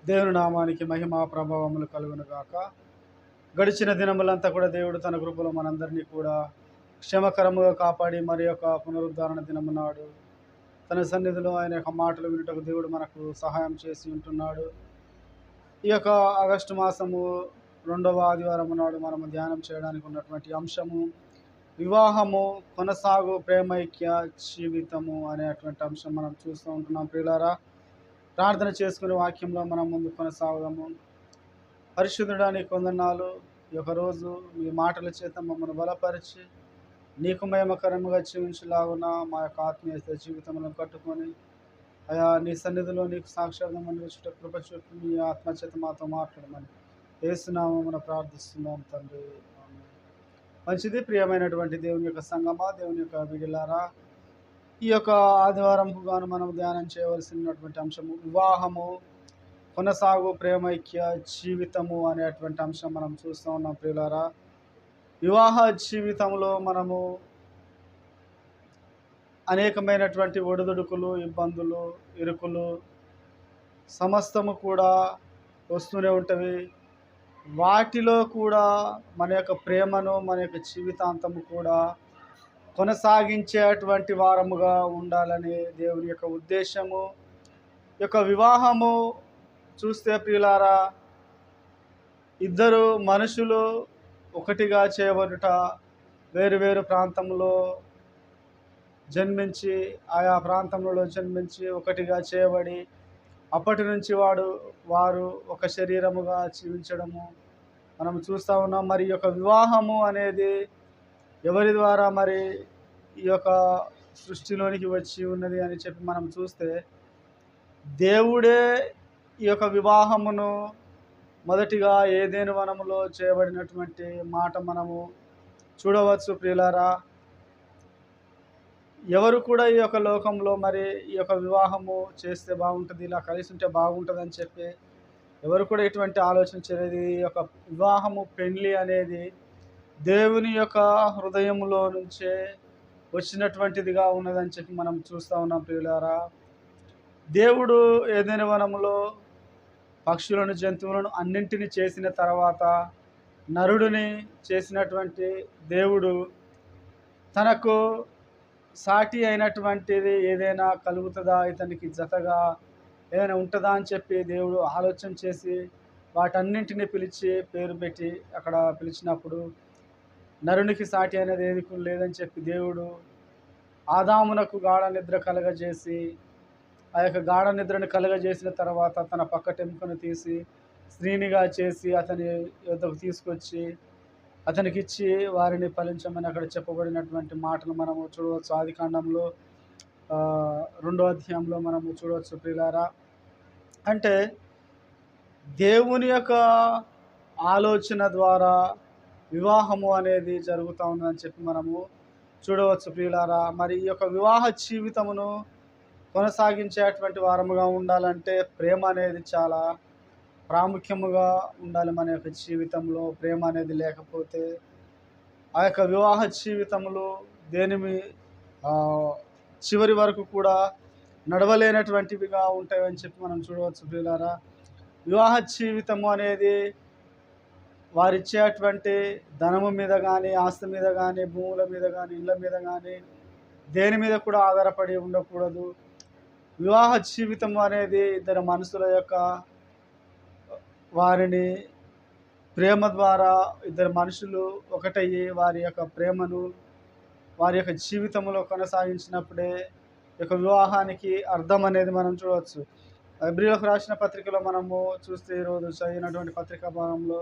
దేవుని నామానికి మహిమ ప్రభావములు కలుగును గాక. గడిచిన దినములంతా కూడా దేవుడు తన కృపలో మనందరినీ కూడా క్షేమకరముగా కాపాడి మరి యొక్క పునరుద్ధరణ దినము నాడు తన సన్నిధిలో ఆయన యొక్క మాటలు వినుటకు దేవుడు మనకు సహాయం చేసి ఉంటున్నాడు. ఈ యొక్క ఆగస్టు మాసము 2వ ఆదివారం నాడు మనము ధ్యానం చేయడానికి ఉన్నటువంటి అంశము వివాహము కొనసాగు ప్రేమైక్య జీవితము అనేటువంటి అంశం మనం చూస్తూ ఉంటున్నాం. ప్రియులారా, ప్రార్థన చేసుకునే వాక్యంలో మనం ముందు కొనసాగుదాము. పరిశుద్ధుడా నీకు వందనాలు. ఈ యొక్క రోజు మీ మాటల చేత మమ్మల్ని బలపరిచి నీకు మహిమకరముగా జీవించలాగున మా యొక్క ఆత్మీయ జీవితంలో కట్టుకొని అయా నీ సన్నిధిలో నీకు సాక్షాత్కారం అందించుట కృప చూపి మీ ఆత్మచేత మాతో మాట్లాడమని యేసునామమున ప్రార్థిస్తున్నాం తండ్రి. ఆమేన్. మంచిది. ప్రియమైనటువంటి దేవుని యొక్క సంగమా, దేవుని యొక్క బిడ్డలారా, ఈ యొక్క ఆదివారం గాను మనం ధ్యానం చేయవలసినటువంటి అంశము వివాహము కొనసాగు ప్రేమైక్య జీవితము అనేటువంటి అంశం మనం చూస్తూ ఉన్నాం. ప్రియులారా, వివాహ జీవితంలో మనము అనేకమైనటువంటి ఒడిదుడుకులు, ఇబ్బందులు, ఇరుకులు సమస్తము కూడా వస్తూనే ఉంటవి. వాటిలో కూడా మన యొక్క ప్రేమను, మన యొక్క జీవితాంతము కూడా కొనసాగించేటువంటి వారముగా ఉండాలని దేవుని యొక్క ఉద్దేశము. ఈ యొక్క వివాహము చూస్తే ప్రియులారా, ఇద్దరు మనుషులు ఒకటిగా చేయబడుట, వేరు వేరు ప్రాంతంలో జన్మించి ఆయా ప్రాంతంలో జన్మించి ఒకటిగా చేయబడి అప్పటి నుంచి వారు ఒక శరీరముగా జీవించడము మనం చూస్తూ ఉన్నాం. మరి ఈ యొక్క వివాహము అనేది ఎవరి ద్వారా మరి ఈ యొక్క సృష్టిలోనికి వచ్చి ఉన్నది అని చెప్పి మనం చూస్తే దేవుడే ఈ యొక్క వివాహమును మొదటిగా ఏదెను వనములో చేయబడినటువంటి మాట మనము చూడవచ్చు. ప్రియులారా, ఎవరు కూడా ఈ యొక్క లోకంలో మరి ఈ యొక్క వివాహము చేస్తే బాగుంటుంది, ఇలా కలిసి ఉంటే బాగుంటుంది అని చెప్పి ఎవరు కూడా ఎటువంటి ఆలోచన చేయలేదు. ఈ యొక్క వివాహము పెళ్లి అనేది దేవుని యొక్క హృదయంలో నుంచే వచ్చినటువంటిదిగా ఉన్నదని చెప్పి మనం చూస్తూ ఉన్నాం. ప్రియులారా, దేవుడు ఏదైనా వనములో పక్షులను, జంతువులను అన్నింటినీ చేసిన తర్వాత నరుడిని చేసినటువంటి దేవుడు తనకు సాటి అయినటువంటిది ఏదైనా కలుగుతుందా, ఇతనికి జతగా ఏదైనా ఉంటుందా అని చెప్పి దేవుడు ఆలోచన చేసి వాటన్నింటినీ పిలిచి పేరు పెట్టి అక్కడ పిలిచినప్పుడు నరునికి సాటి అనేది ఏది లేదని చెప్పి దేవుడు ఆదామునకు గాఢ నిద్ర కలగజేసి ఆ యొక్క గాఢ నిద్రను కలగజేసిన తర్వాత తన పక్కటెముకను తీసి స్త్రీనిగా చేసి అతని యొద్దకు తీసుకొచ్చి అతనికి ఇచ్చి వారిని ఫలించమని అక్కడ చెప్పబడినటువంటి మాటలు మనము చూడవచ్చు. ఆదికాండంలో 2వ అధ్యాయంలో మనము చూడవచ్చు. ప్రియులారా, అంటే దేవుని యొక్క ఆలోచన ద్వారా వివాహము అనేది జరుగుతూ ఉందని చెప్పి మనము చూడవచ్చు. ప్రియులారా, మరి ఈ యొక్క వివాహ జీవితమును కొనసాగించేటువంటి వారముగా ఉండాలంటే ప్రేమ అనేది చాలా ప్రాముఖ్యముగా ఉండాలి. మన యొక్క జీవితంలో ప్రేమ అనేది లేకపోతే ఆ యొక్క వివాహ జీవితములు చివరి వరకు కూడా నడవలేనటువంటివిగా ఉంటాయని చెప్పి మనం చూడవచ్చు. ప్రియులారా, వివాహ జీవితము అనేది వారిచ్చేటువంటి ధనము మీద కానీ, ఆస్తి మీద కానీ, భూముల మీద కానీ, ఇళ్ళ మీద కానీ దేని మీద కూడా ఆధారపడి ఉండకూడదు. వివాహ జీవితం అనేది ఇద్దరు మనుషుల యొక్క వారిని ప్రేమ ద్వారా ఇద్దరు మనుషులు ఒకటయ్యి వారి యొక్క ప్రేమను వారి యొక్క జీవితంలో కొనసాగించినప్పుడే ఈ యొక్క వివాహానికి అర్థం అనేది మనం చూడవచ్చు. హెబ్రీయులకు రాసిన పత్రికలో మనము చూస్తే ఈరోజు చదివినటువంటి పత్రికా భాగంలో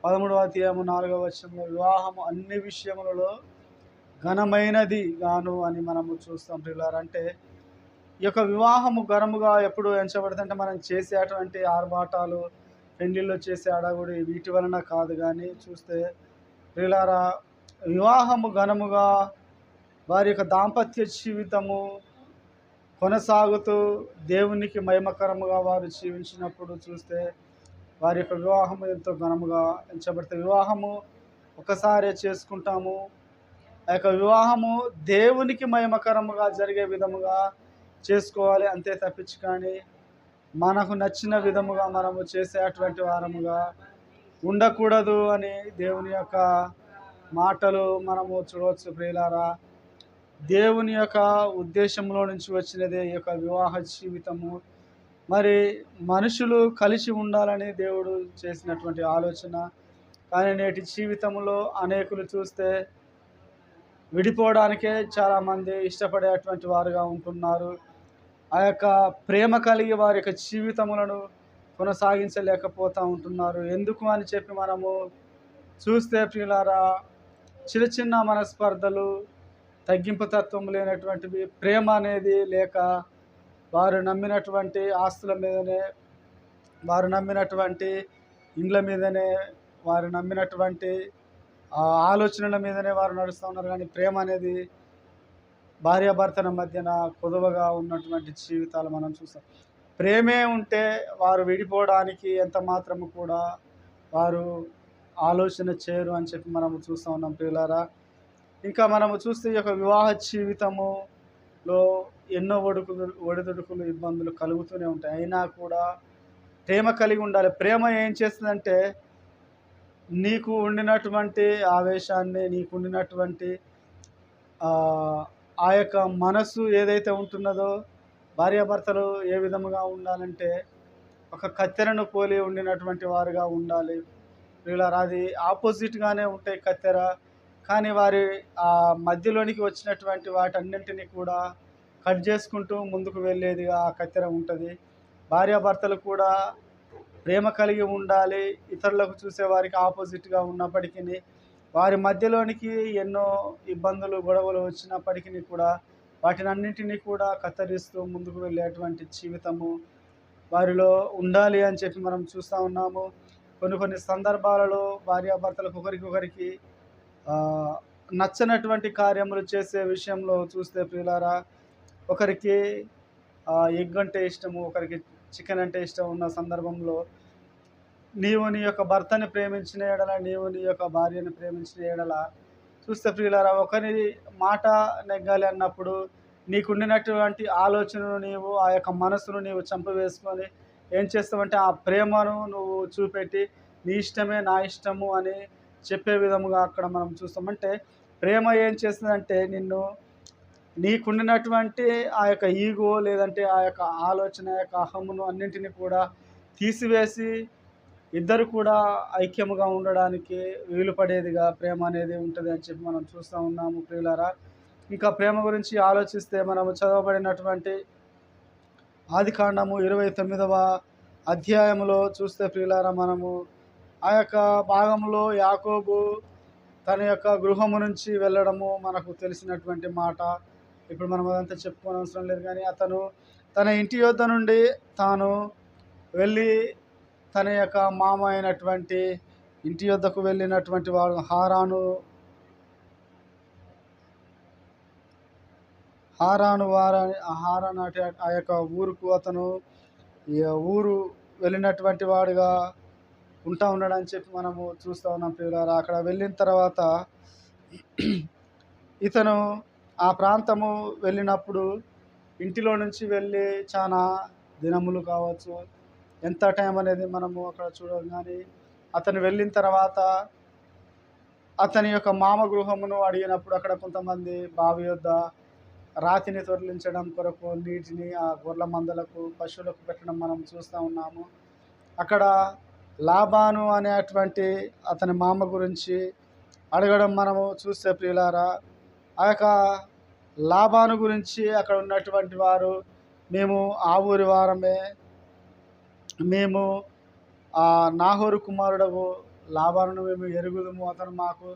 13వ అధ్యాయము 4వ వచనంలో వివాహము అన్ని విషయములలో ఘనమైనది గాను అని మనము చూస్తాం. ప్రియులారా, అంటే ఈ యొక్క వివాహము ఘనముగా ఎప్పుడు ఎంచబడుతుందంటే మనం చేసేటువంటి ఆర్భాటాలు, పెళ్లిళ్ళు చేసే అడగుడి వీటి వలన కాదు. కానీ చూస్తే ప్రియులారా, వివాహము ఘనముగా వారి యొక్క దాంపత్య జీవితము కొనసాగుతూ దేవునికి మహిమకరముగా వారు జీవించినప్పుడు చూస్తే వారి యొక్క వివాహము ఎంతో ఘనముగా ఎంచబడితే వివాహము ఒకసారి చేసుకుంటాము. ఆ యొక్క వివాహము దేవునికి మహిమకరముగా జరిగే విధముగా చేసుకోవాలి, అంతే తప్పించి కానీ మనకు నచ్చిన విధముగా మనము చేసేటువంటి వారముగా ఉండకూడదు అని దేవుని యొక్క మాటలు మనము చూడవచ్చు ప్రియులారా. దేవుని యొక్క ఉద్దేశంలో నుంచి వచ్చినదే ఈ యొక్క వివాహ జీవితము. మరి మనుషులు కలిసి ఉండాలని దేవుడు చేసినటువంటి ఆలోచన. కానీ నేటి జీవితంలో అనేకులు చూస్తే విడిపోవడానికే చాలామంది ఇష్టపడేటువంటి వారుగా ఉంటున్నారు. ఆ యొక్క ప్రేమ కలిగి వారి యొక్క జీవితములను కొనసాగించలేకపోతూ ఉంటున్నారు. ఎందుకు అని చెప్పి మనము చూస్తే ప్రియులారా, చిన్న చిన్న మనస్పర్ధలు, తగ్గింపు తత్వం లేనటువంటివి, ప్రేమ అనేది లేక వారు నమ్మినటువంటి ఆస్తుల మీదనే, వారు నమ్మినటువంటి ఇండ్ల మీదనే, వారు నమ్మినటువంటి ఆలోచనల మీదనే వారు నడుస్తూ ఉన్నారు. కానీ ప్రేమ అనేది భార్యాభర్తల మధ్యన కొదువగా ఉన్నటువంటి జీవితాలు మనం చూస్తాం. ప్రేమే ఉంటే వారు విడిపోవడానికి ఎంత మాత్రము కూడా వారు ఆలోచన చేయరు అని చెప్పి మనము చూస్తూ ఉన్నాం ప్రియులారా. ఇంకా మనము చూస్తే ఈ యొక్క వివాహ జీవితములో ఎన్నో ఒడిదుడుకులు ఇబ్బందులు కలుగుతూనే ఉంటాయి. అయినా కూడా ప్రేమ కలిగి ఉండాలి. ప్రేమ ఏం చేస్తుందంటే నీకు ఉండినటువంటి ఆవేశాన్ని, నీకు ఉండినటువంటి ఆ యొక్క మనసు ఏదైతే ఉంటున్నదో, భార్యాభర్తలు ఏ విధముగా ఉండాలంటే ఒక కత్తెరను పోలి ఉండినటువంటి వారుగా ఉండాలి ప్రియులారా. అది ఆపోజిట్గానే ఉంటాయి కత్తెర, కానీ వారి మధ్యలోనికి వచ్చినటువంటి వాటన్నింటినీ కూడా కట్ చేసుకుంటూ ముందుకు వెళ్ళేదిగా ఆ కత్తెర ఉంటుంది. భార్యాభర్తలు కూడా ప్రేమ కలిగి ఉండాలి. ఇతరులకు చూసేవారికి ఆపోజిట్గా ఉన్నప్పటికీ వారి మధ్యలోనికి ఎన్నో ఇబ్బందులు, గొడవలు వచ్చినప్పటికీ కూడా వాటిని అన్నింటినీ కూడా కత్తిరిస్తూ ముందుకు వెళ్ళేటువంటి జీవితము వారిలో ఉండాలి అని చెప్పి మనం చూస్తూ ఉన్నాము. కొన్ని సందర్భాలలో భార్యాభర్తలకు ఒకరికొకరికి నచ్చనటువంటి కార్యములు చేసే విషయంలో చూస్తే ప్రియులారా, ఒకరికి ఎగ్ అంటే ఇష్టము, ఒకరికి చికెన్ అంటే ఇష్టం ఉన్న సందర్భంలో నీవు నీ యొక్క భర్తని ప్రేమించిన ఎడల, నీవు నీ యొక్క భార్యను ప్రేమించిన ఎడల చూస్తే ప్రియులారా, ఒకరి మాట నెగ్గాలి అన్నప్పుడు నీకుండినటువంటి ఆలోచనను నీవు, ఆ యొక్క మనసును నీవు చంపవేసుకొని ఏం చేస్తావంటే ఆ ప్రేమను నువ్వు చూపెట్టి నీ ఇష్టమే నా ఇష్టము అని చెప్పే విధముగా అక్కడ మనం చూస్తామంటే ప్రేమ ఏం చేస్తుందంటే నిన్ను నీకుండినటువంటి ఆ యొక్క ఈగో లేదంటే ఆ యొక్క ఆలోచన, యొక్క అహమును అన్నింటినీ కూడా తీసివేసి ఇద్దరు కూడా ఐక్యముగా ఉండడానికి వీలు పడేదిగా ప్రేమ అనేది ఉంటుంది అని చెప్పి మనం చూస్తూ ఉన్నాము ప్రియులారా. ఇంకా ప్రేమ గురించి ఆలోచిస్తే మనము చదవబడినటువంటి ఆదికాండము 29వ అధ్యాయంలో చూస్తే ప్రియులారా, మనము ఆ యొక్క భాగంలో యాకోబు తన యొక్క గృహము నుంచి వెళ్ళడము మనకు తెలిసినటువంటి మాట. ఇప్పుడు మనం అదంతా చెప్పుకోని అవసరం లేదు. కానీ అతను తన ఇంటి యొద్ద నుండి తాను వెళ్ళి తన యొక్క మామ అయినటువంటి ఇంటి యొద్దకు వెళ్ళినటువంటి వాడు హారాను నాటి ఆ యొక్క ఊరుకు అతను ఊరు వెళ్ళినటువంటి వాడుగా ఉన్నాడని చెప్పి మనము చూస్తూ ఉన్నాం ప్రియులారా. అక్కడ వెళ్ళిన తర్వాత ఇతను ఆ ప్రాంతము వెళ్ళినప్పుడు ఇంటిలో నుంచి వెళ్ళి చాలా దినములు కావచ్చు, ఎంత టైం అనేది మనము అక్కడ చూడాలి. కానీ అతను వెళ్ళిన తర్వాత అతని యొక్క మామ గృహమును అడిగినప్పుడు అక్కడ కొంతమంది బావి యొద్ద రాతిని తొలగించడం కొరకు నీటిని ఆ గొర్రెల మందలకు, పశువులకు పెట్టడం మనం చూస్తూ ఉన్నాము. అక్కడ లాబాను అనేటువంటి అతని మామ గురించి అడగడం మనము చూస్తే ప్రియులారా, ఆ యొక్క లాబాను గురించి అక్కడ ఉన్నటువంటి వారు మేము ఆ ఊరి వారమే, మేము నాహోరు కుమారుడవు లాబానును మేము ఎరుగుదుము, అతను మాకు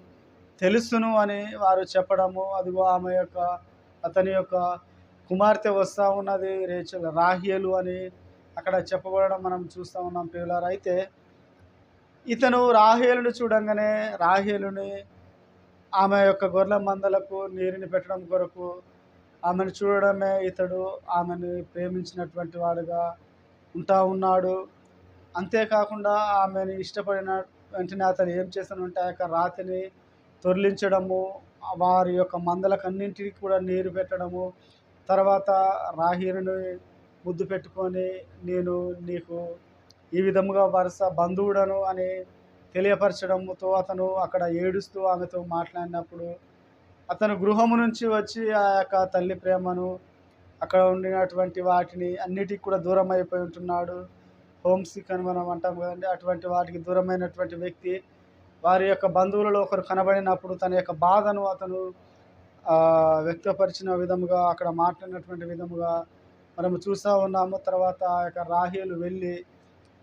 తెలుసును అని వారు చెప్పడము. అదిగో ఆమె యొక్క అతని యొక్క కుమార్తె వస్తూ ఉన్నది, రాహేలు అని అక్కడ చెప్పబడడం మనం చూస్తూ ఉన్నాం ప్రియులారా. అయితే ఇతను రాహేలును చూడంగానే రాహేలుని ఆమె యొక్క గొర్రెల మందలకు నీరుని పెట్టడం కొరకు ఆమెను చూడడమే ఇతడు ఆమెను ప్రేమించినటువంటి వాడుగా ఉన్నాడు. అంతేకాకుండా ఆమెను ఇష్టపడిన వెంటనే అతను ఏం చేస్తానంటే ఆ యొక్క రాతిని తొలగించడము, వారి యొక్క మందలకు అన్నింటికి కూడా నీరు పెట్టడము, తర్వాత రాహేలుని ముద్దు పెట్టుకొని నేను నీకు ఈ విధముగా వరుస బంధువుడను అని తెలియపరచడంతో అతను అక్కడ ఏడుస్తూ ఆమెతో మాట్లాడినప్పుడు అతను గృహము నుంచి వచ్చి ఆ యొక్క తల్లి ప్రేమను అక్కడ ఉండినటువంటి వాటిని అన్నిటికి కూడా దూరం అయిపోయి ఉంటున్నాడు. హోమ్ సిక్ అని మనం అంటాం కదండి. అటువంటి వాటికి దూరమైనటువంటి వ్యక్తి వారి యొక్క బంధువులలో ఒకరు కనబడినప్పుడు తన యొక్క బాధను అతను వ్యక్తపరిచిన విధముగా అక్కడ మాట్లాడినటువంటి విధముగా మనము చూస్తూ ఉన్నాము. తర్వాత ఆ యొక్క రాహేలు వెళ్ళి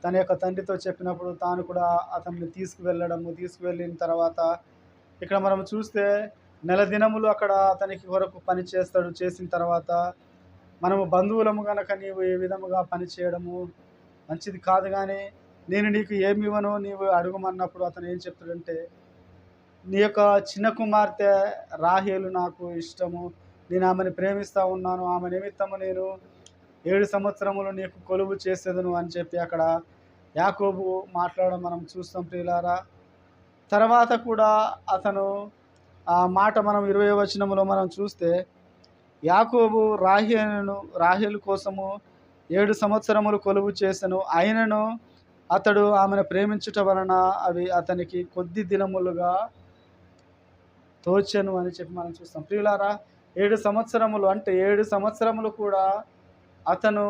తన యొక్క తండ్రితో చెప్పినప్పుడు తాను కూడా అతన్ని తీసుకువెళ్ళిన తర్వాత ఇక్కడ మనం చూస్తే నెల దినములు అక్కడ అతనికి కొరకు పని చేస్తాడు. చేసిన తర్వాత మనము బంధువులము గనక నీవు ఏ విధముగా పని చేయడము మంచిది కాదు, కానీ నేను నీకు ఏమి ఇవ్వను నీవు అడుగుమన్నప్పుడు అతను ఏం చెప్తాడంటే, నీ యొక్క చిన్న కుమార్తె రాహేలు నాకు ఇష్టము, నేను ఆమెను ప్రేమిస్తూ ఉన్నాను, ఆమె నిమిత్తము నేను 7 సంవత్సరములు నీకు కొలువు చేసేదను అని చెప్పి అక్కడ యాకోబు మాట్లాడడం మనం చూస్తాం ప్రియులారా. తర్వాత కూడా అతను ఆ మాట మనం 20వ వచనములో మనం చూస్తే యాకోబు రాహేలు కోసము 7 సంవత్సరములు కొలువు చేసెను, అయినను అతడు ఆమెను ప్రేమించుట వలన అవి అతనికి కొద్ది దినములుగా తోచెను అని చెప్పి మనం చూస్తాం ప్రియులారా. 7 సంవత్సరములు అంటే 7 సంవత్సరములు కూడా అతను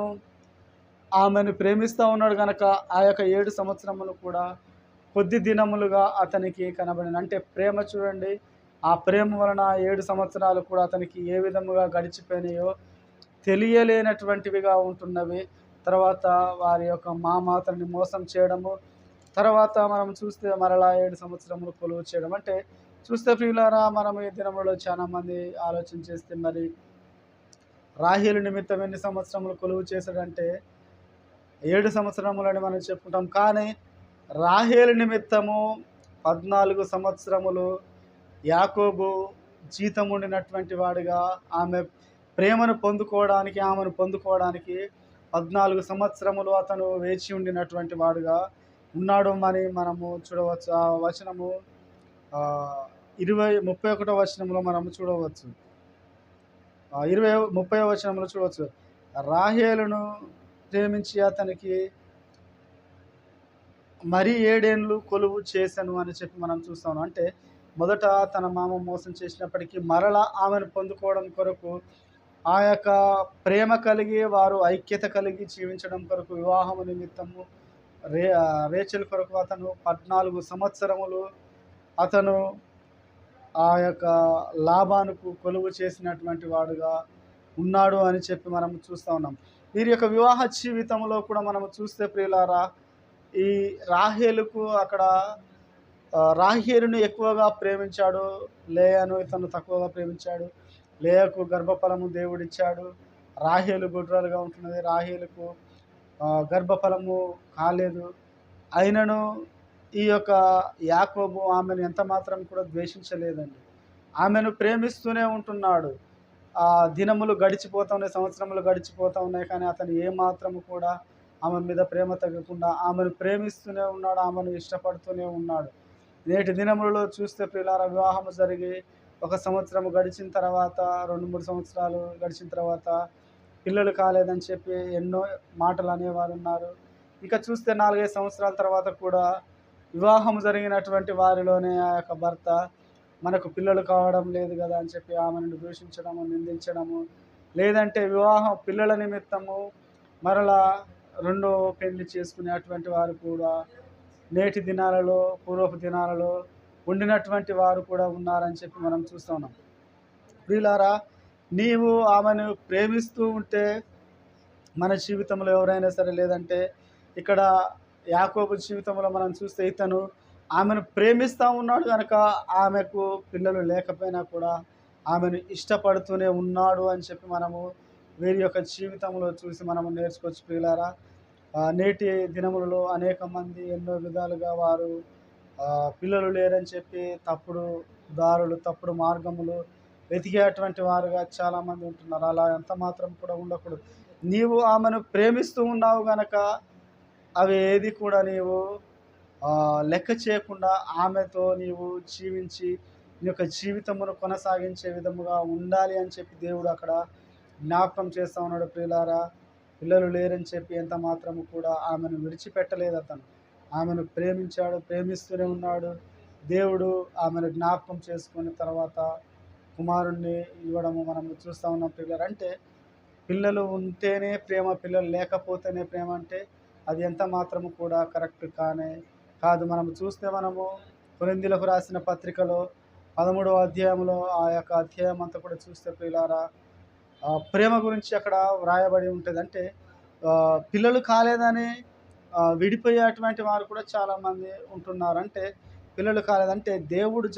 ఆమెను ప్రేమిస్తూ ఉన్నాడు కనుక ఆ యొక్క 7 సంవత్సరములు కూడా కొద్ది దినములుగా అతనికి కనబడిన, అంటే ప్రేమ చూడండి, ఆ ప్రేమ వలన 7 సంవత్సరాలు కూడా అతనికి ఏ విధముగా గడిచిపోయినాయో తెలియలేనటువంటివిగా ఉంటున్నవి. తర్వాత వారి యొక్క మామ అతన్ని మోసం చేయడము, తర్వాత మనం చూస్తే మరలా 7 సంవత్సరములు కొలువు చేయడం. అంటే చూస్తే ప్రియులారా, మనం ఈ దినములలో చాలామంది ఆలోచన చేస్తే మరి రాహేలు నిమిత్తం ఎన్ని సంవత్సరములు కొలువు చేశాడంటే 7 సంవత్సరములని మనం చెప్పుకుంటాం. కానీ రాహేలు నిమిత్తము 14 సంవత్సరములు యాకోబు జీతం ఉండినటువంటి వాడుగా, ఆమెను పొందుకోవడానికి 14 సంవత్సరములు అతను వేచి ఉండినటువంటి వాడుగా ఉన్నాడు అని మనము చూడవచ్చు. ఆ వచనము 31వ వచనంలో మనము చూడవచ్చు. 30వ వచనంలో చూడవచ్చు. రాహేలును ప్రేమించి అతనికి మరి 7 ఏండ్లు కొలువు చేశాను అని చెప్పి మనం చూస్తాను. అంటే మొదట తన మామ మోసం చేసినప్పటికీ మరలా ఆమెను పొందుకోవడం కొరకు, ఆ యొక్క ప్రేమ కలిగి వారు ఐక్యత కలిగి జీవించడం కొరకు, వివాహము నిమిత్తము రేచల్ కొరకు అతను 14 సంవత్సరములు అతను ఆ యొక్క లాబానుకు కొలువు చేసినటువంటి వాడుగా ఉన్నాడు అని చెప్పి మనం చూస్తూ ఉన్నాం. వీరి యొక్క వివాహ జీవితంలో కూడా మనం చూస్తే ప్రియులారా, ఈ రాహేలుకు అక్కడ రాహేలును ఎక్కువగా ప్రేమించాడు, లేయాను ఇతను తక్కువగా ప్రేమించాడు. లేయాకు గర్భఫలము దేవుడిచ్చాడు, రాహేలు గుడ్రాలుగా ఉంటున్నది, రాహేలుకు గర్భఫలము కాలేదు. అయినను ఈ యొక్క యాకోబు ఆమెను ఎంత మాత్రం కూడా ద్వేషించలేదండి, ఆమెను ప్రేమిస్తూనే ఉంటున్నాడు. దినములు గడిచిపోతూ ఉన్నాయి, సంవత్సరములు గడిచిపోతూ ఉన్నాయి, కానీ అతను ఏమాత్రము కూడా ఆమె మీద ప్రేమ తగ్గకుండా ఆమెను ప్రేమిస్తూనే ఉన్నాడు, ఆమెను ఇష్టపడుతూనే ఉన్నాడు. నేటి దినములలో చూస్తే ప్రియులారా, వివాహం జరిగి 1 సంవత్సరం గడిచిన తర్వాత, 2-3 సంవత్సరాలు గడిచిన తర్వాత పిల్లలు కాలేదని చెప్పి ఎన్నో మాటలు అనేవారు ఉన్నారు. ఇంకా చూస్తే 4-5 సంవత్సరాల తర్వాత కూడా వివాహం జరిగినటువంటి వారిలోనే ఆ యొక్క భర్త మనకు పిల్లలు కావడం లేదు కదా అని చెప్పి ఆమెను దూషించడము, నిందించడము, లేదంటే పిల్లల నిమిత్తము మరలా రెండో పెళ్లి చేసుకునేటువంటి వారు కూడా నేటి దినాలలో, పూర్వపు దినాలలో ఉండినటువంటి వారు కూడా ఉన్నారని చెప్పి మనం చూస్తూ ఉన్నాం. ప్రియులారా, నీవు ఆమెను ప్రేమిస్తూ ఉంటే మన జీవితంలో ఎవరైనా సరే, లేదంటే ఇక్కడ యాకోబు జీవితంలో మనం చూస్తే ఇతను ఆమెను ప్రేమిస్తూ ఉన్నాడు కనుక ఆమెకు పిల్లలు లేకపోయినా కూడా ఆమెను ఇష్టపడుతూనే ఉన్నాడు అని చెప్పి మనము వీరి యొక్క జీవితంలో చూసి మనము నేర్చుకోవచ్చు ప్రియులారా. నేటి దినములలో అనేక మంది ఎన్నో విధాలుగా వారు పిల్లలు లేరని చెప్పి తప్పుడు దారులు, తప్పుడు మార్గములు వెతికేటువంటి వారుగా చాలామంది ఉంటున్నారు. అలా ఎంత మాత్రం కూడా ఉండకూడదు. నీవు ఆమెను ప్రేమిస్తూ ఉన్నావు కనుక అవి ఏది కూడా నీవు లెక్క చేయకుండా ఆమెతో నీవు జీవించి నీ యొక్క జీవితమును కొనసాగించే విధముగా ఉండాలి అని చెప్పి దేవుడు అక్కడ జ్ఞాపకం చేస్తూ ఉన్నాడు ప్రియులారా. పిల్లలు లేరని చెప్పి ఎంత మాత్రము కూడా ఆమెను విడిచిపెట్టలేదు అతను. ఆమెను ప్రేమించాడు, ప్రేమిస్తూనే ఉన్నాడు. దేవుడు ఆమెను జ్ఞాపకం చేసుకుని తర్వాత కుమారుణ్ణి ఇవ్వడము మనం చూస్తూ ఉన్నాం ప్రియులారా. అంటే పిల్లలు ఉంటేనే ప్రేమ, పిల్లలు లేకపోతేనే ప్రేమ అంటే అది ఎంత మాత్రము కూడా కరెక్ట్ కాదు. మనము చూస్తే మనము కొరింథీయులకు రాసిన పత్రికలో 13వ అధ్యాయంలో ఆ యొక్క అధ్యాయం అంతా కూడా చూస్తే ప్రియులారా, ప్రేమ గురించి అక్కడ వ్రాయబడి ఉంటుంది. అంటే పిల్లలు కాలేదని విడిపోయేటువంటి వారు కూడా చాలామంది ఉంటున్నారు. అంటే పిల్లలు కాలేదంటే దేవుడు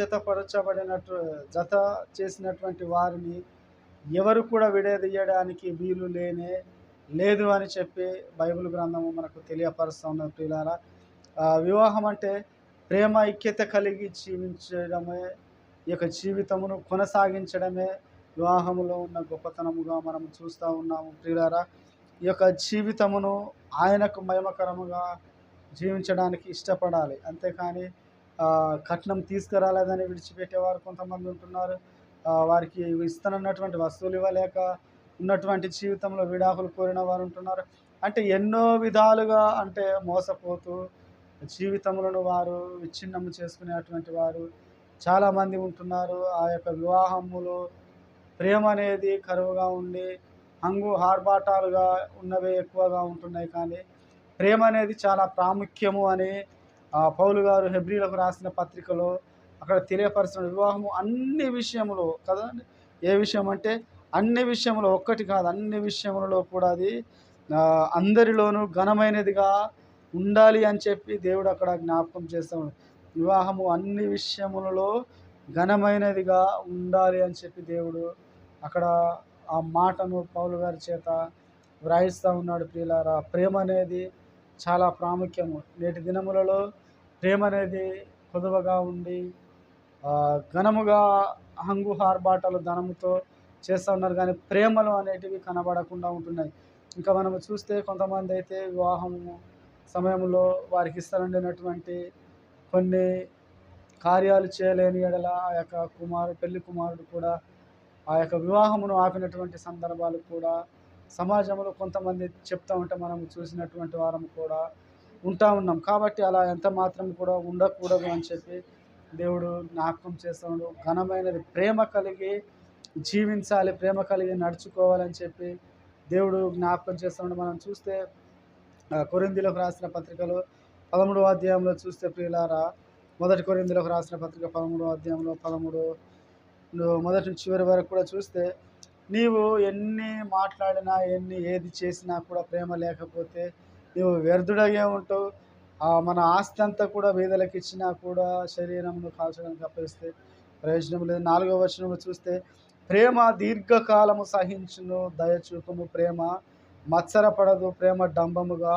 జత చేసినటువంటి వారిని ఎవరు కూడా విడదీయడానికి వీలు లేదు అని చెప్పి బైబిల్ గ్రంథము మనకు తెలియపరుస్తూ ఉన్నది ప్రియులారా. వివాహం అంటే ప్రేమ ఐక్యత కలిగి జీవించడమే, ఈ యొక్క జీవితమును కొనసాగించడమే వివాహములో ఉన్న గొప్పతనముగా మనం చూస్తూ ఉన్నాము ప్రియులారా. ఈ యొక్క జీవితమును ఆయనకు మహిమకరముగా జీవించడానికి ఇష్టపడాలి. అంతేకాని కట్నం తీసుకురాలేదని విడిచిపెట్టేవారు కొంతమంది ఉంటున్నారు. వారికి ఇస్తానన్నటువంటి వస్తువులు ఇవ్వలేక ఉన్నటువంటి జీవితంలో విడాకులు కోరిన వారు ఉంటున్నారు. అంటే ఎన్నో విధాలుగా అంటే మోసపోతూ జీవితములను వారు విచ్ఛిన్నము చేసుకునేటువంటి వారు చాలామంది ఉంటున్నారు. ఆ యొక్క వివాహములో ప్రేమ అనేది కరువుగా ఉండి ఆర్భాటాలుగా ఉన్నవే ఎక్కువగా ఉంటున్నాయి. కానీ ప్రేమ అనేది చాలా ప్రాముఖ్యము అని పౌలు గారు హెబ్రీలకు రాసిన పత్రికలో అక్కడ తెలియపరుచిన వివాహము అన్ని విషయములో కదండి. ఏ విషయం అంటే అన్ని విషయంలో, ఒక్కటి కాదు అన్ని విషయములలో కూడా అది అందరిలోనూ ఘనమైనదిగా ఉండాలి అని చెప్పి దేవుడు అక్కడ జ్ఞాపకం చేస్తాడు. వివాహము అన్ని విషయములలో ఘనమైనదిగా ఉండాలి అని చెప్పి దేవుడు అక్కడ ఆ మాటను పౌలు గారి చేత వ్రాయిస్తూ ఉన్నాడు ప్రియులారా. ప్రేమ అనేది చాలా ప్రాముఖ్యము. నేటి దినములలో ప్రేమ అనేది కొదువగా ఉండి ఘనముగా ఆర్భాటాలు ధనముతో చేస్తూ ఉన్నారు. కానీ ప్రేమలు అనేటివి కనబడకుండా ఉంటున్నాయి. ఇంకా మనము చూస్తే కొంతమంది అయితే వివాహము సమయంలో వారికి ఇష్టమైనటువంటి కొన్ని కార్యాలు చేయలేని ఎడల ఆ యొక్క పెళ్లి కుమారుడు కూడా ఆ యొక్క వివాహమును ఆపినటువంటి సందర్భాలు కూడా సమాజంలో కొంతమంది చెప్తూ ఉంటే మనం చూసినటువంటి వారం కూడా ఉన్నాం. కాబట్టి అలా ఎంత మాత్రం కూడా ఉండకూడదు అని చెప్పి దేవుడు జ్ఞాపకం చేస్తున్నాడు. ఘనమైనది ప్రేమ కలిగి జీవించాలి, ప్రేమ కలిగి నడుచుకోవాలని చెప్పి దేవుడు జ్ఞాపకం చేస్తున్నాడు. మనం చూస్తే కొరింథీయులకు రాసిన పత్రికలో 13వ అధ్యాయంలో చూస్తే ప్రియులారా, మొదటి కొరింథీయులకు రాసిన పత్రిక 13వ అధ్యాయంలో 13 మొదటి నుంచి చివరి వరకు కూడా చూస్తే, నీవు ఎన్ని మాట్లాడినా ఏది చేసినా కూడా ప్రేమ లేకపోతే నీవు వ్యర్థుడగే ఉంటావు. మన ఆస్తి అంతా కూడా బీదలకు ఇచ్చినా కూడా శరీరమును కాల్చడానికి అప్పగిస్తే ప్రయోజనం లేదు. 4వ వచనము చూస్తే, ప్రేమ దీర్ఘకాలము సహించును, దయచూపుము, ప్రేమ మత్సరపడదు, ప్రేమ డంబముగా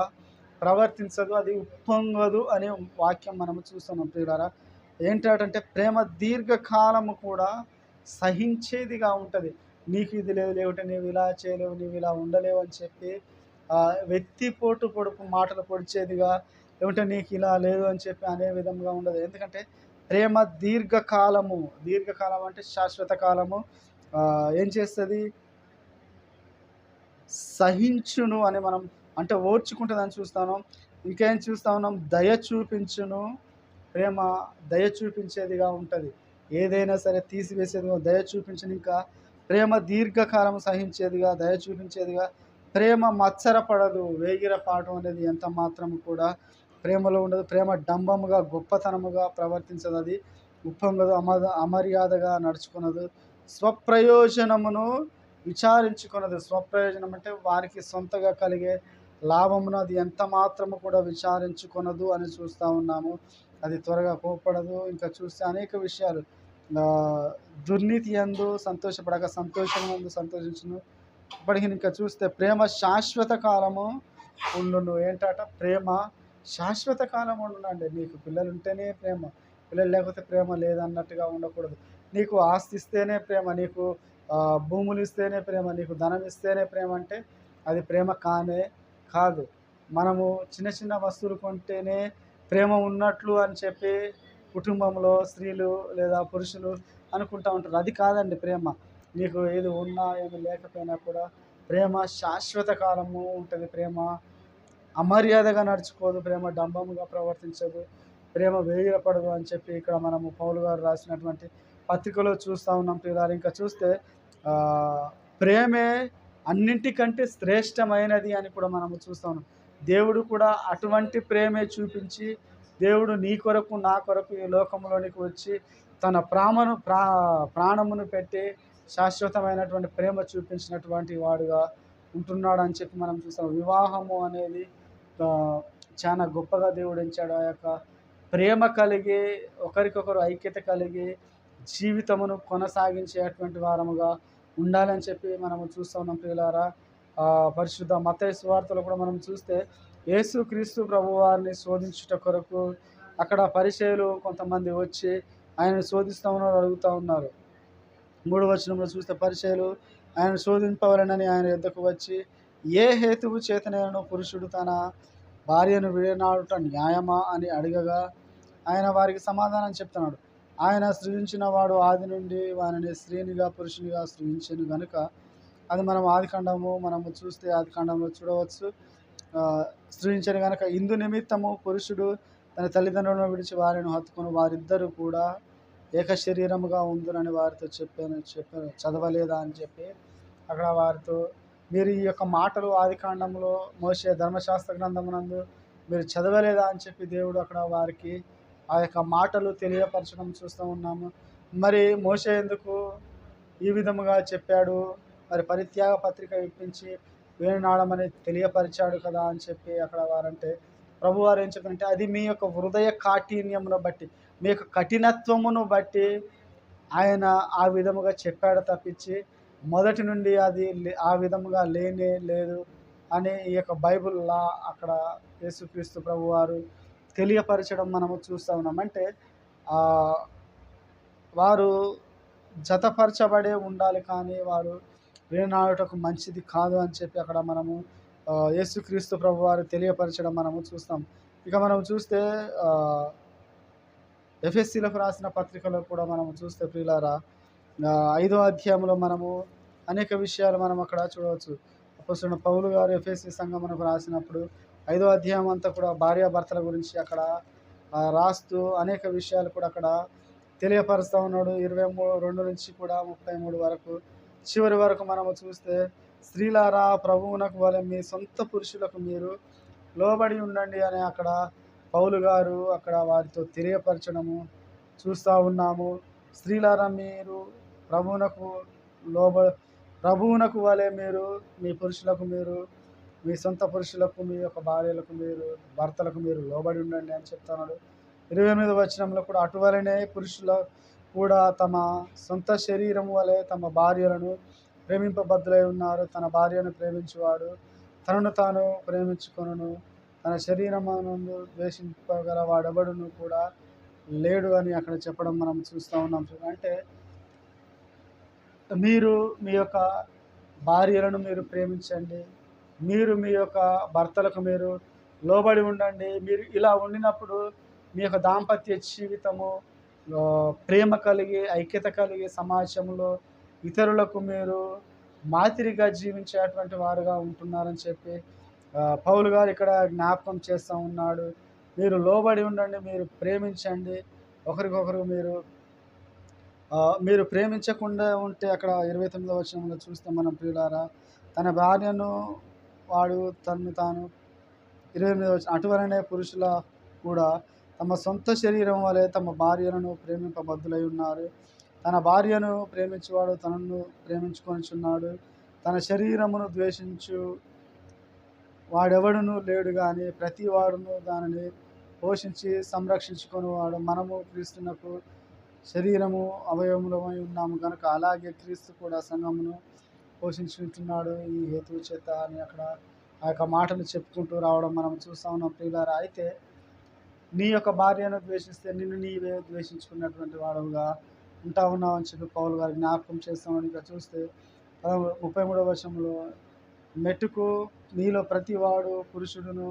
ప్రవర్తించదు, అది ఉప్పొంగదు అనే వాక్యం మనము చూస్తున్నాం ప్రియులారా. ఏంటంటే ప్రేమ దీర్ఘకాలము కూడా సహించేదిగా ఉంటుంది. నీకు ఇది లేకుంటే నీవు ఇలా చేయలేవు, నీవు ఇలా ఉండలేవు అని చెప్పి వెత్తిపోటు పొడుపు మాటలు పొడిచేదిగా, లేకుంటే నీకు ఇలా లేదు అని చెప్పి అనే విధంగా ఉండదు. ఎందుకంటే ప్రేమ దీర్ఘకాలం అంటే శాశ్వత కాలము ఏం చేస్తుంది, సహించును అని మనం అంటే ఓర్చుకుంటుందని చూస్తాను. ఇంకేం చూస్తూ ఉన్నాం, దయ చూపించును. ప్రేమ దయ చూపించేదిగా ఉంటుంది. ఏదైనా సరే తీసివేసేదిగా దయ చూపించను. ఇంకా ప్రేమ దీర్ఘకాలం సహించేదిగా, దయ చూపించేదిగా. ప్రేమ మత్సరపడదు, వేగిరపాటు అనేది ఎంత మాత్రము కూడా ప్రేమలో ఉండదు. ప్రేమ డంబముగా గొప్పతనముగా ప్రవర్తించదు, అది ఉప్పొంగదు, అమర్యాదగా నడుచుకున్నదు, స్వప్రయోజనమును విచారించుకున్నది. స్వప్రయోజనం అంటే వారికి సొంతగా కలిగే లాభమును అది ఎంత మాత్రము కూడా విచారించుకొనదు అని చూస్తూ ఉన్నాము. అది త్వరగా కోపడదు. ఇంకా చూస్తే అనేక విషయాలు, దుర్నీతి యందు సంతోషపడక సంతోషమునందు సంతోషించును. ఇప్పటికీ ఇంకా చూస్తే ప్రేమ శాశ్వత కాలము ఉండును. ఏంటట, ప్రేమ శాశ్వత కాలం ఉండండి. నీకు పిల్లలు ఉంటేనే ప్రేమ, పిల్లలు లేకపోతే ప్రేమ లేదన్నట్టుగా ఉండకూడదు. నీకు ఆస్తి ఇస్తేనే ప్రేమ, నీకు భూములు ఇస్తేనే ప్రేమ, నీకు ధనం ఇస్తేనే ప్రేమ అంటే అది ప్రేమ కాదు. మనము చిన్న చిన్న వస్తువులు కొంటేనే ప్రేమ ఉన్నట్లు అని చెప్పి కుటుంబంలో స్త్రీలు లేదా పురుషులు అనుకుంటూ ఉంటారు. అది కాదండి ప్రేమ. నీకు ఏది ఉన్నా ఏమి లేకపోయినా కూడా ప్రేమ శాశ్వత కాలము ఉంటుంది. ప్రేమ అమర్యాదగా నడుచుకోదు, ప్రేమ డంబముగా ప్రవర్తించదు, ప్రేమ వేగిరపడదు అని చెప్పి ఇక్కడ మనము పౌలు గారు రాసినటువంటి పత్రికలో చూస్తూ ఉన్నాం ప్రియులారా. ఇంకా చూస్తే ప్రేమే అన్నింటికంటే శ్రేష్టమైనది అని కూడా మనము చూస్తూ ఉన్నాం. దేవుడు కూడా అటువంటి ప్రేమే చూపించి, దేవుడు నీ కొరకు నా కొరకు ఈ లోకంలోనికి వచ్చి తన ప్రాణమును పెట్టి శాశ్వతమైనటువంటి ప్రేమ చూపించినటువంటి వాడుగా ఉంటున్నాడు అని చెప్పి మనం చూస్తాం. వివాహము అనేది చాలా గొప్పగా దేవుడు ఎంచాడు. ఆ యొక్క ప్రేమ కలిగి ఒకరికొకరు ఐక్యత కలిగి జీవితమును కొనసాగించేటువంటి వారముగా ఉండాలని చెప్పి మనము చూస్తూ ఉన్నాం ప్రియులారా. పరిశుద్ధ మత్తయి సువార్తలో కూడా మనం చూస్తే యేసుక్రీస్తు ప్రభువారిని శోధించుట కొరకు అక్కడ పరిచయులు కొంతమంది వచ్చి ఆయనను శోధిస్తూ ఉన్నారు, అడుగుతూ ఉన్నారు. 3వ వచనంలో చూస్తే పరిచయులు ఆయన శోధింపవలెనని ఆయన యొద్దకు వచ్చి, ఏ హేతువు చేతనైనను పురుషుడు తన భార్యను విడనాడుట న్యాయమా అని అడగగా ఆయన వారికి సమాధానం చెప్తున్నాడు. ఆయన సృజించిన వాడు ఆది నుండి వారిని స్త్రీనిగా పురుషునిగా సృజించను గనుక, అది మనం మనము చూస్తే ఆదికాండంలో చూడవచ్చు. సృజించను గనుక ఇందు నిమిత్తము పురుషుడు తన తల్లిదండ్రులను విడిచి వారిని హత్తుకొని వారిద్దరూ కూడా ఏక శరీరముగా ఉందునని వారితో చెప్పాను చదవలేదా అని చెప్పి అక్కడ వారితో మీరు ఈ యొక్క మాటలు ఆదికాండంలో మోషే ధర్మశాస్త్ర గ్రంథమునందు మీరు చదవలేదా అని చెప్పి దేవుడు అక్కడ వారికి ఆ యొక్క మాటలు తెలియపరచడం చూస్తూ ఉన్నాము. మరి మోషే ఎందుకు ఈ విధముగా చెప్పాడు, మరి పరిత్యాగ పత్రిక ఇప్పించి వేణునాడమని తెలియపరిచాడు కదా అని చెప్పి అక్కడ వారంటే ప్రభువారు ఏం చెప్పారంటే, అది మీ యొక్క హృదయ కాఠిన్యమును బట్టి, మీ యొక్క కఠినత్వమును బట్టి ఆయన ఆ విధముగా చెప్పాడు తప్పించి మొదటి నుండి అది ఆ విధముగా లేనే లేదు అని ఈ యొక్క బైబిల్లా అక్కడ యేసుక్రీస్తు ప్రభువారు తెలియపరచడం మనము చూస్తూ ఉన్నాం. అంటే వారు జతపరచబడే ఉండాలి, కానీ వారు వేనాడుటకు మంచిది కాదు అని చెప్పి అక్కడ మనము యేసుక్రీస్తు ప్రభువారు తెలియపరచడం మనము చూస్తాం. ఇక మనం చూస్తే ఎఫెసీలకు రాసిన పత్రికలో కూడా మనము చూస్తే ప్రియులారా 5వ అధ్యాయంలో మనము అనేక విషయాలు మనం అక్కడ చూడవచ్చు. అపోస్తలుడైన పౌలు గారు ఎఫెసీ సంఘమునకు రాసినప్పుడు 5వ అధ్యాయం అంతా కూడా భార్యాభర్తల గురించి అక్కడ రాస్తూ అనేక విషయాలు కూడా అక్కడ తెలియపరుస్తూ ఉన్నాడు. 22 నుంచి కూడా 33 వరకు చివరి వరకు మనము చూస్తే, స్త్రీలారా ప్రభువునకు వలె మీ సొంత పురుషులకు మీరు లోబడి ఉండండి అని అక్కడ పౌలు గారు అక్కడ వారితో తెలియపరచడము చూస్తూ ఉన్నాము. స్త్రీలారా మీరు ప్రభువునకు వలె మీరు మీ పురుషులకు మీరు మీ సొంత పురుషులకు మీ యొక్క భార్యలకు మీరు భర్తలకు మీరు లోబడి ఉండండి అని చెప్తున్నాడు. 28వ వచనంలో కూడా అటువలనే పురుషులు కూడా తమ సొంత శరీరం వలె తమ భార్యలను ప్రేమింపబద్ధులై ఉన్నారు. తన భార్యను ప్రేమించువాడు తనను తాను ప్రేమించుకొనును, తన శరీరమునందు ద్వేషింపగల వాడెవడును కూడా లేడు అని అక్కడ చెప్పడం మనం చూస్తూ ఉన్నాం. అంటే మీరు మీ యొక్క భార్యలను మీరు ప్రేమించండి, మీరు మీ యొక్క భర్తలకు మీరు లోబడి ఉండండి. మీరు ఇలా ఉండినప్పుడు మీ యొక్క దాంపత్య జీవితము ప్రేమ కలిగి ఐక్యత కలిగి సమాజంలో ఇతరులకు మీరు మాదిరిగా జీవించేటువంటి వారుగా ఉంటున్నారని చెప్పి పౌలు గారు ఇక్కడ జ్ఞాపకం చేస్తూ ఉన్నాడు. మీరు లోబడి ఉండండి, మీరు ప్రేమించండి ఒకరికొకరు. మీరు ప్రేమించకుండా ఉంటే అక్కడ 29వ వచనంలో చూస్తే మనం ప్రియులారా, తన భార్యను వాడు తను తాను 28వ వచనం అటువలనే పురుషుల కూడా తమ సొంత శరీరం వలె తమ భార్యలను ప్రేమింపబద్ధులై ఉన్నారు. తన భార్యను ప్రేమించువాడు తనను ప్రేమించుకొనిచున్నాడు. తన శరీరమును ద్వేషించు వాడెవడును లేడు, కానీ ప్రతి వాడును దానిని పోషించి సంరక్షించుకునేవాడు. మనము క్రీస్తునకు శరీరము అవయవములమై ఉన్నాము కనుక అలాగే క్రీస్తు కూడా సంఘమును పోషించుకుంటున్నాడు ఈ హేతువు చేత అని అక్కడ ఆ యొక్క మాటలు చెప్పుకుంటూ రావడం మనం చూస్తూ ఉన్నాం ప్రియులారా. అయితే నీ యొక్క భార్యను ద్వేషిస్తే నిన్ను నీవే ద్వేషించుకున్నటువంటి వాడుగా ఉంటా ఉన్నావు అని చెప్పి పౌలు గారు జ్ఞాపకం చేస్తామని ఇక్కడ చూస్తే 33వ వచనంలో, మెట్టుకు మీలో ప్రతి వాడు పురుషుడును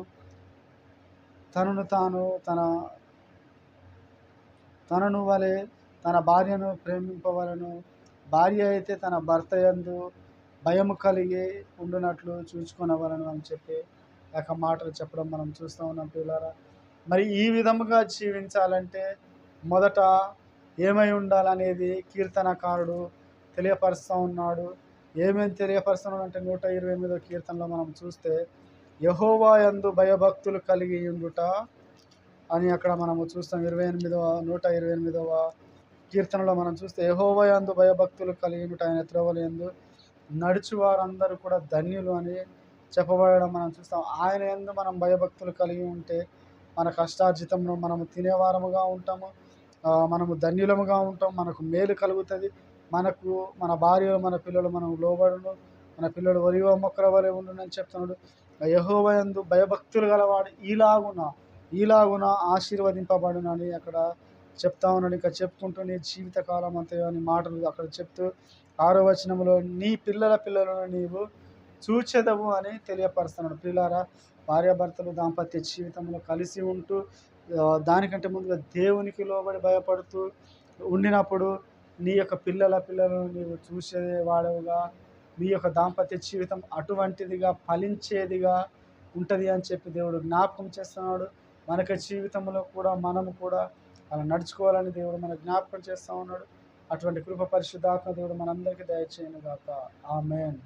తనను వలె తన భార్యను ప్రేమింపవలను. భార్య అయితే తన భర్త యందు భయము కలిగి ఉండునట్లు చూసుకొనవలెను అని చెప్పి ఆ యొక్క మాటలు చెప్పడం మనం చూస్తూ ఉన్నాం ప్రియులారా. మరి ఈ విధముగా జీవించాలంటే మొదట ఏమై ఉండాలనేది కీర్తనకారుడు తెలియపరుస్తూ ఉన్నాడు. ఏమేమి తెలియపరుస్తున్నాడు అంటే 128వ కీర్తనలో మనం చూస్తే యెహోవా యందు భయభక్తులు కలిగి ఉండుట అని అక్కడ మనము చూస్తాం. 128వ కీర్తనలో మనం చూస్తే యెహోవా యందు భయభక్తులు కలిగి ఉండుట, ఆయన త్రోవల యందు నడుచు వారందరూ కూడా ధన్యులు అని చెప్పబడడం మనం చూస్తాం. ఆయన యందు మనం భయభక్తులు కలిగి ఉంటే మన కష్టార్జితంలో మనము తినేవారముగా ఉంటాము, మనము ధన్యులముగా ఉంటాం, మనకు మేలు కలుగుతుంది. మనకు మన భార్యలు మన పిల్లలు మనం లోబడును, మన పిల్లలు ఒలివ మొక్కల వలె ఉండునని చెప్తున్నాడు. యెహోవా యందు భయభక్తులు గలవాడు ఈలాగున ఆశీర్వదింపబడునని అక్కడ చెప్తా ఉన్నాడు. ఇంకా చెప్పుకుంటూ నీ జీవితకాలం అంతే అని మాటలు అక్కడ చెప్తూ 6వ వచనంలో నీ పిల్లల పిల్లలను నీవు చూచెదవు అని తెలియపరుస్తున్నాడు. ప్రియులారా, భార్యాభర్తలు దాంపత్య జీవితంలో కలిసి ఉంటూ దానికంటే ముందుగా దేవునికి లోబడి భయపడుతూ ఉండినప్పుడు నీ యొక్క పిల్లలను నీవు చూసేవాడవుగా, నీ యొక్క దాంపత్య జీవితం అటువంటిదిగా ఫలించేదిగా ఉంటుంది అని చెప్పి దేవుడు జ్ఞాపకం చేస్తున్నాడు. మనకి జీవితంలో కూడా మనము కూడా అలా నడుచుకోవాలని దేవుడు మనకు జ్ఞాపకం చేస్తూ ఉన్నాడు. అటువంటి కృప పరిశుద్ధాత్మ దేవుడు మనందరికీ దయచేయును గాక. ఆమేన్.